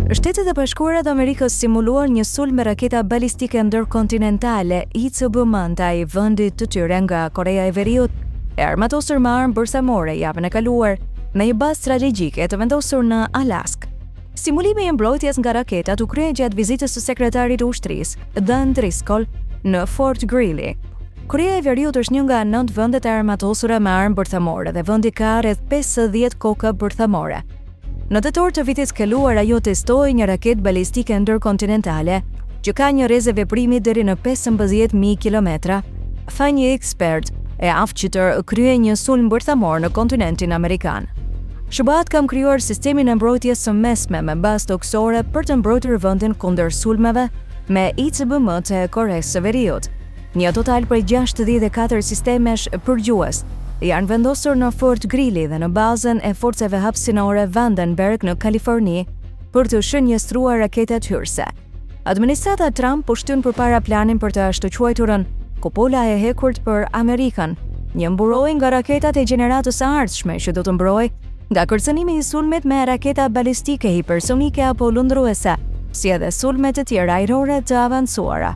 Shtetet e Bashkuara të Amerikës simuluan një sulm me raketa balistike ndërkontinentale ICBM ndaj vendit të tyre nga Korea e Veriut e armatosur me armë bërthamore javën e kaluar në një bazë strategjike të vendosur në Alaskë. Simulimi i mbrojtjes nga raketat u krye gjatë vizitës së sekretarit të ushtrisë, Dan Driscoll, në Fort Greely. Korea e Veriut është një nga 9 vendet e armatosura me armë bërthamore dhe vendi ka rreth 50 koka bërthamore. Në tetor të vitit kaluar ajo testoi një raketë balistike ndërkontinentale që ka një rrezë veprimi deri në 15.000 kilometra, tha një ekspert e aftë krye një sulm bërthamor në kontinentin amerikan. SBA kam krijuar sistemin e mbrojtjes së mesme me bazë toksore për të mbrojtur vendin kundër sulmeve me ICBM të Koresë së Veriut. Një total prej 64 sistemesh përgjues janë vendosur në Fort Greely dhe në bazën e forcave hapësinore Vandenberg në Kaliforni për të shënjestruar raketat hyrëse. Administrata Trump po shtyn përpara planin për të shtoquajturën kupola e hekurt për Amerikën, një mburojë nga raketat e gjeneratës së ardhshme që do të mbrojë nga kërcënimi i sulmit me raketa balistike hipersonike apo lundruese, si edhe sulmet të tjera ajrore të avancuara.